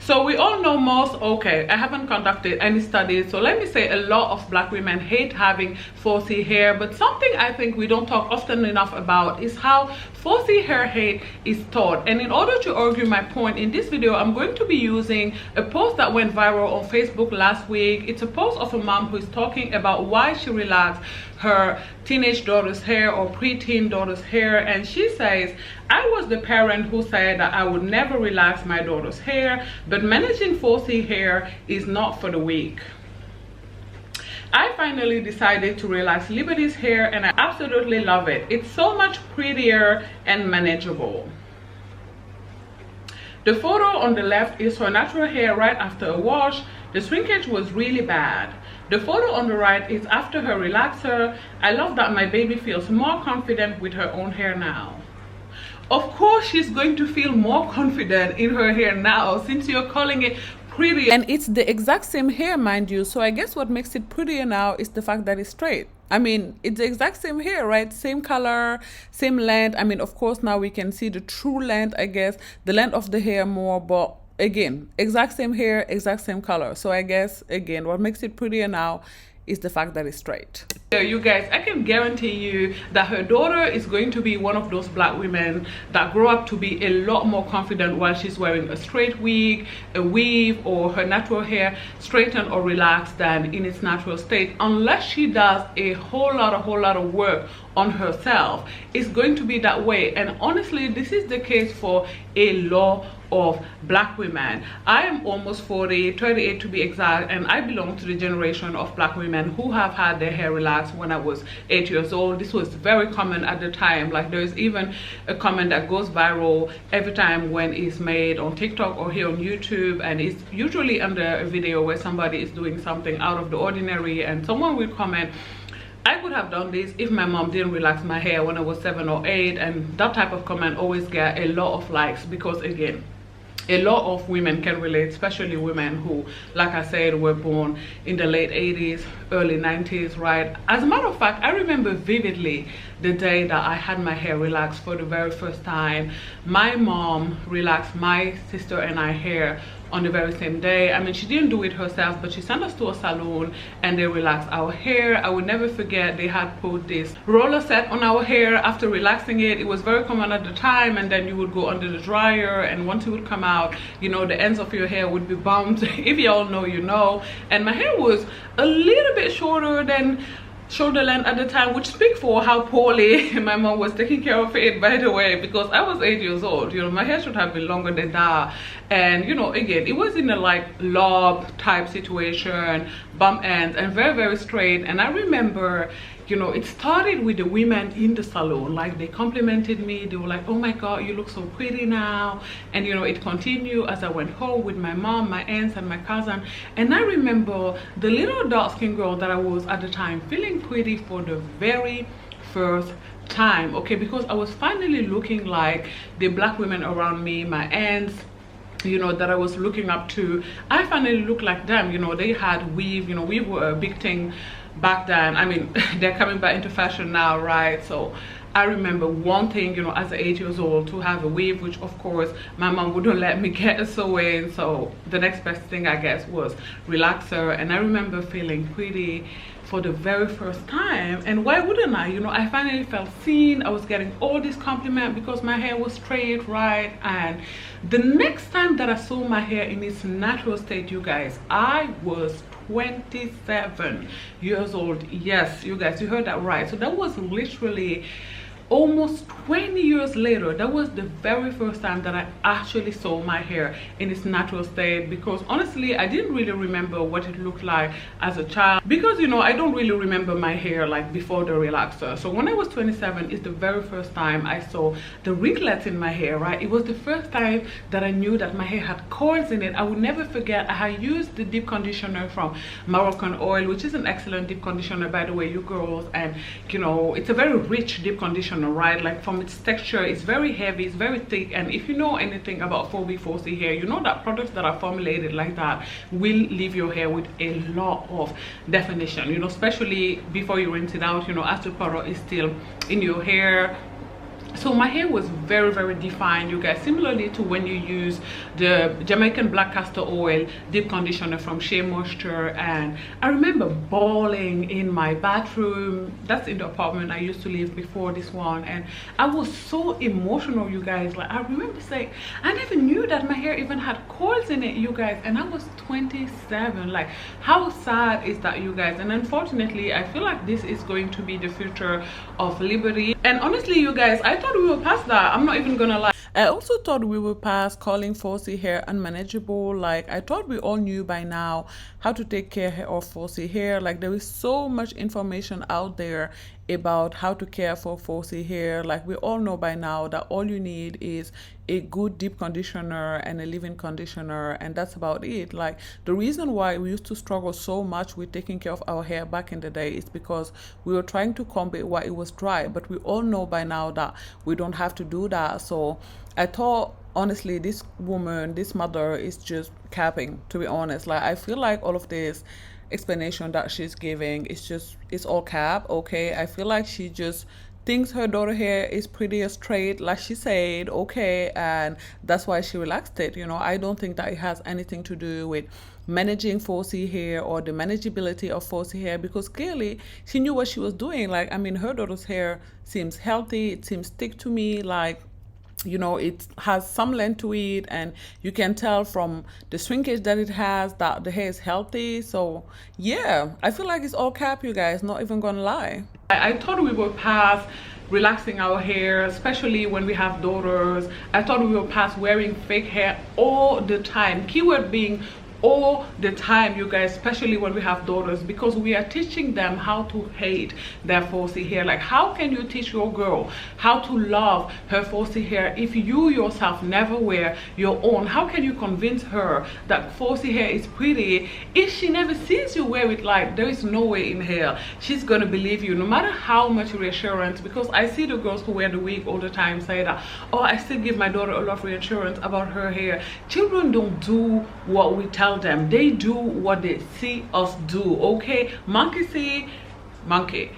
So we all know most, okay, I haven't conducted any studies, so let me say a lot of black women hate having 4C hair, but something I think we don't talk often enough about is how 4C hair hate is taught. And in order to argue my point in this video, I'm going to be using a post that went viral on Facebook last week. It's a post of a mom who is talking about why she relaxed her teenage daughter's hair or preteen daughter's hair, and she says, I was the parent who said that I would never relax my daughter's hair, but managing 4C hair is not for the weak. I finally decided to relax Liberty's hair and I absolutely love it. It's so much prettier and manageable. The photo on the left is her natural hair right after a wash. The shrinkage was really bad. The photo on the right is after her relaxer. I love that my baby feels more confident with her own hair now. Of course she's going to feel more confident in her hair now since you're calling it pretty. And it's the exact same hair, mind you, so I guess what makes it prettier now is the fact that it's straight. I mean, it's the exact same hair, right? Same color, same length. I mean, of course now we can see the true length, I guess, the length of the hair more, but again, exact same hair, exact same color. So I guess, again, what makes it prettier now is the fact that it's straight. So you guys, I can guarantee you that her daughter is going to be one of those black women that grow up to be a lot more confident while she's wearing a straight wig, a weave, or her natural hair straightened or relaxed than in its natural state, unless she does a whole lot of work on herself. It's going to be that way, and honestly this is the case for a lot of black women. I am almost 40, 38 to be exact, and I belong to the generation of black women who have had their hair relaxed when I was 8 years old. This was very common at the time. Like, there's even a comment that goes viral every time when it's made on TikTok or here on YouTube, and it's usually under a video where somebody is doing something out of the ordinary and someone will comment, I would have done this if my mom didn't relax my hair when I was 7 or 8, and that type of comment always get a lot of likes because, again, a lot of women can relate, especially women who, like I said, were born in the late 80s, early 90s, right? As a matter of fact, I remember vividly the day that I had my hair relaxed for the very first time. My mom relaxed my sister and I hair on the very same day. I mean, she didn't do it herself, but she sent us to a salon and they relaxed our hair. I will never forget, they had put this roller set on our hair after relaxing it. It was very common at the time, and then you would go under the dryer, and once you would come out, you know, the ends of your hair would be bumped. If you all know, you know. And my hair was a little bit shorter than shoulder length at the time, which speaks for how poorly my mom was taking care of it, by the way, because I was 8 years old. You know, my hair should have been longer than that. And you know, again, it was in a like lob type situation, bump ends, and very straight. And I remember, you know, it started with the women in the salon. Like, they complimented me. They were like, oh my god, you look so pretty now. And you know, it continued as I went home with my mom, my aunts, and my cousin. And I remember the little dark-skinned girl that I was at the time feeling pretty for the very first time, okay, because I was finally looking like the black women around me, my aunts, you know, that I was looking up to. I finally looked like them. You know, they had weave. You know, weave were a big thing back then. I mean, they're coming back into fashion now, right? So I remember wanting, you know, as 8 years old, to have a weave, which of course my mom wouldn't let me get a sew-in. So the next best thing, I guess, was relaxer. And I remember feeling pretty for the very first time. And why wouldn't I? You know, I finally felt seen. I was getting all these compliments because my hair was straight, right? And the next time that I saw my hair in its natural state, you guys, I was 27 years old. Yes, you guys, you heard that right. So that was literally almost 20 years later. That was the very first time that I actually saw my hair in its natural state, because honestly I didn't really remember what it looked like as a child, because you know, I don't really remember my hair like before the relaxer. So when I was 27 is the very first time I saw the wrinklets in my hair, right? It was the first time that I knew that my hair had coils in it. I will never forget, I had used the deep conditioner from Moroccan Oil, which is an excellent deep conditioner, by the way, you girls. And you know, it's a very rich deep conditioner, right? Like, from its texture, it's very heavy, it's very thick. And if you know anything about 4B 4C hair, you know that products that are formulated like that will leave your hair with a lot of definition, you know, especially before you rinse it out, you know, as the product is still in your hair. So my hair was very defined, you guys, similarly to when you use the Jamaican black castor oil deep conditioner from Shea Moisture. And I remember bawling in my bathroom. That's in the apartment I used to live before this one, and I was so emotional, you guys. Like, I remember saying, I never knew that my hair even had coils in it, you guys, and I was 27. Like, how sad is that, you guys? And unfortunately, I feel like this is going to be the future of Liberty. And honestly, you guys, I thought we were past that. I'm not even gonna lie. I also thought we were past calling 4C hair unmanageable. Like, I thought we all knew by now how to take care of 4C hair. Like, there is so much information out there about how to care for 4C hair. Like, we all know by now that all you need is a good deep conditioner and a leave-in conditioner, and that's about it. Like, the reason why we used to struggle so much with taking care of our hair back in the day is because we were trying to comb it while it was dry, but we all know by now that we don't have to do that. So I thought, honestly, this woman, this mother is just capping, to be honest. Like, I feel like all of this explanation that she's giving is just, it's all cap. Okay, I feel like she just thinks her daughter hair is pretty straight, like she said, okay, and that's why she relaxed it. You know, I don't think that it has anything to do with managing 4C hair or the manageability of 4C hair, because clearly she knew what she was doing. Like, I mean, her daughter's hair seems healthy, it seems thick to me, like, you know, it has some length to it, and you can tell from the shrinkage that it has that the hair is healthy. So yeah, I feel like it's all cap, you guys, not even gonna lie. I thought we were past relaxing our hair, especially when we have daughters. I thought we were past wearing fake hair all the time, keyword being all the time, you guys, especially when we have daughters, because we are teaching them how to hate their 4C hair. Like, how can you teach your girl how to love her 4C hair if you yourself never wear your own? How can you convince her that 4C hair is pretty if she never sees you wear it? Like, there is no way in hell she's gonna believe you, no matter how much reassurance. Because I see the girls who wear the wig all the time say that, oh, I still give my daughter a lot of reassurance about her hair. Children don't do what we tell them, they do what they see us do. Okay, monkey see, monkey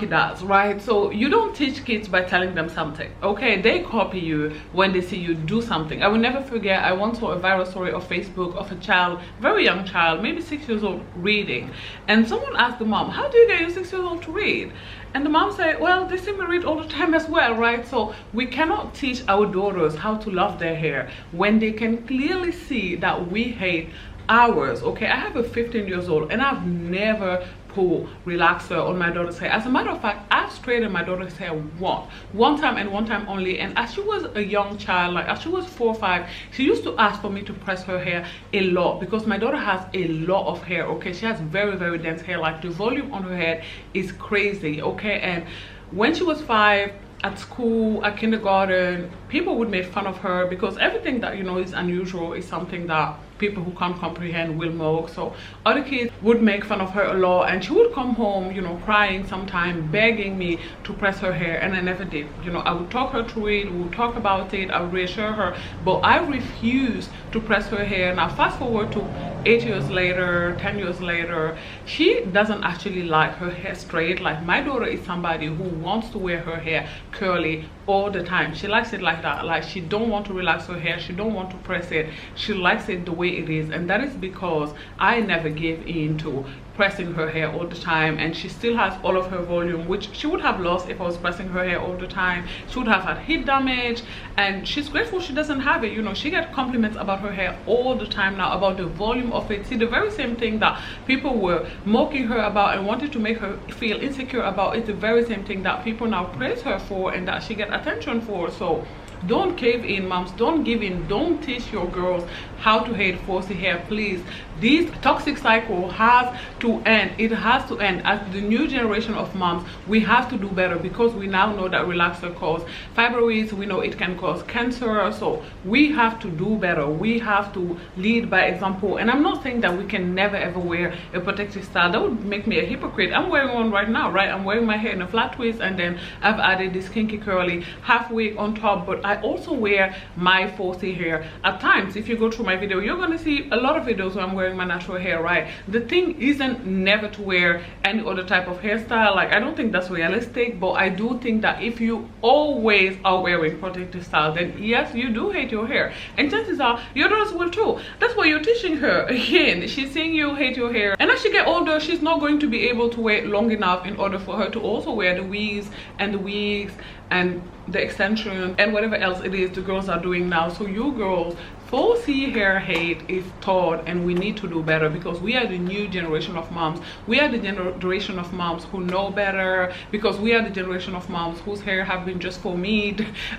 does, right? So you don't teach kids by telling them something, okay? They copy you when they see you do something. I will never forget, I once saw a viral story of Facebook of a child, very young child, maybe 6 years old, reading, and someone asked the mom, how do you get your 6 years old to read? And the mom said, well, they see me read all the time as well, right? So we cannot teach our daughters how to love their hair when they can clearly see that we hate ours. Okay, I have a 15 years old and I've never pulled relaxer on my daughter's hair. As a matter of fact, I've straightened my daughter's hair one time and one time only. And as she was a young child, like as she was 4 or 5, she used to ask for me to press her hair a lot, because my daughter has a lot of hair. Okay, she has very dense hair. Like, the volume on her head is crazy. Okay, and when she was 5, at school, at kindergarten, people would make fun of her because everything that, you know, is unusual is something that people who can't comprehend will mock. So other kids would make fun of her a lot, and she would come home, you know, crying sometime, begging me to press her hair, and I never did. You know, I would talk her through it, we would talk about it, I would reassure her, but I refused to press her hair. Now fast forward to 8 years later, 10 years later, she doesn't actually like her hair straight. Like, my daughter is somebody who wants to wear her hair curly all the time. She likes it like that. Like, she don't want to relax her hair, she don't want to press it, she likes it the way it is. And that is because I never gave in to pressing her hair all the time, and she still has all of her volume, which she would have lost if I was pressing her hair all the time. She would have had heat damage, and she's grateful she doesn't have it. You know, she gets compliments about her hair all the time now, about the volume of it. See, the very same thing that people were mocking her about and wanted to make her feel insecure about, it's the very same thing that people now praise her for and that she get attention for. So don't cave in, moms, don't give in, don't teach your girls how to hate 4C hair, please. This toxic cycle has to end. It has to end. As the new generation of moms, we have to do better, because we now know that relaxer causes fibroids, we know it can cause cancer. So we have to do better, we have to lead by example. And I'm not saying that we can never ever wear a protective style. That would make me a hypocrite. I'm wearing one right now, right? I'm wearing my hair in a flat twist, and then I've added this kinky curly half wig on top, but I also wear my 4C hair at times. If you go through my video, you're going to see a lot of videos where I'm wearing my natural hair, right? The thing isn't never to wear any other type of hairstyle. Like, I don't think that's realistic, but I do think that if you always are wearing protective style, then yes, you do hate your hair, and chances are your daughters will too. That's why you're teaching her. Again, she's seeing you hate your hair, and as she get older, she's not going to be able to wait long enough in order for her to also wear the wigs and the wigs and the extension and whatever else it is the girls are doing now. So you girls, 4C hair hate is taught, and we need to do better, because we are the new generation of moms. We are the generation of moms who know better, because we are the generation of moms whose hair have been just for me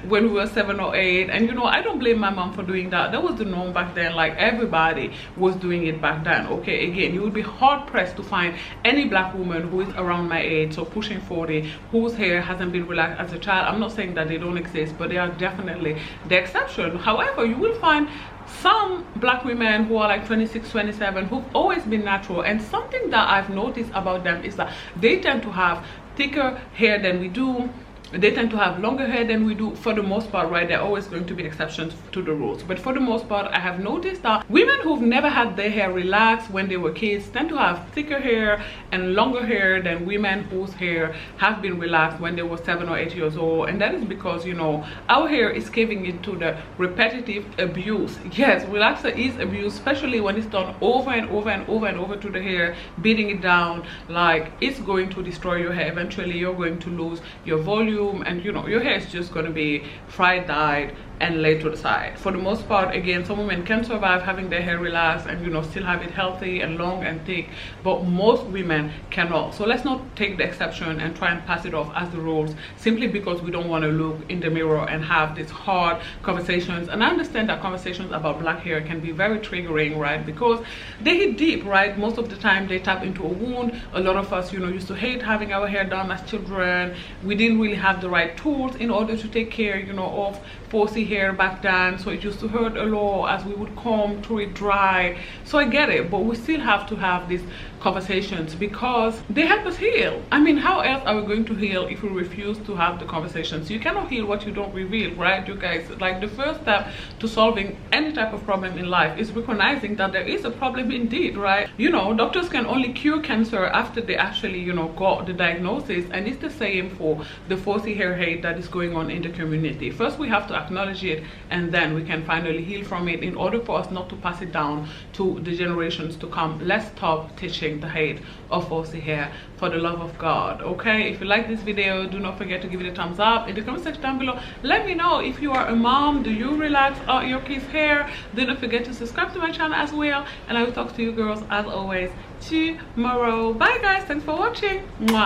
when we were 7 or 8. And you know, I don't blame my mom for doing that. That was the norm back then. Like, everybody was doing it back then. Okay, again, you would be hard pressed to find any black woman who is around my age, so pushing 40, whose hair hasn't been relaxed as a child. I'm not saying that they don't exist, but they are definitely the exception. However, you will find some black women who are like 26, 27, who've always been natural, and something that I've noticed about them is that they tend to have thicker hair than we do. They tend to have longer hair than we do, for the most part, right? There are always going to be exceptions to the rules, but for the most part, I have noticed that women who've never had their hair relaxed when they were kids tend to have thicker hair and longer hair than women whose hair have been relaxed when they were 7 or 8 years old. And that is because, you know, our hair is caving into the repetitive abuse. Yes, relaxer is abuse, especially when it's done over and over and over and over to the hair, beating it down. Like, it's going to destroy your hair. Eventually, you're going to lose your volume, and you know, your hair is just going to be fried, dyed, and laid to the side. For the most part, again, some women can survive having their hair relaxed and, you know, still have it healthy and long and thick, but most women cannot. So let's not take the exception and try and pass it off as the rules simply because we don't want to look in the mirror and have these hard conversations. And I understand that conversations about black hair can be very triggering, right? Because they hit deep, right? Most of the time they tap into a wound. A lot of us, you know, used to hate having our hair done as children. We didn't really have the right tools in order to take care, you know, of 4C hair back then, so it used to hurt a lot as we would comb through it dry. So I get it, but we still have to have these conversations because they help us heal. I mean, how else are we going to heal if we refuse to have the conversations? You cannot heal what you don't reveal, right, you guys? Like, the first step to solving any type of problem in life is recognizing that there is a problem indeed, right? You know, doctors can only cure cancer after they actually, you know, got the diagnosis, and it's the same for the 4C hair hate that is going on in the community. First, we have to acknowledge it, and then we can finally heal from it in order for us not to pass it down to the generations to come. Let's stop teaching the hate of 4C hair, for the love of God. Okay, if you like this video, do not forget to give it a thumbs up. In the comment section down below, let me know if you are a mom. Do you relax your kids' hair? Do not forget to subscribe to my channel as well, and I will talk to you girls as always tomorrow. Bye guys, thanks for watching. Mwah.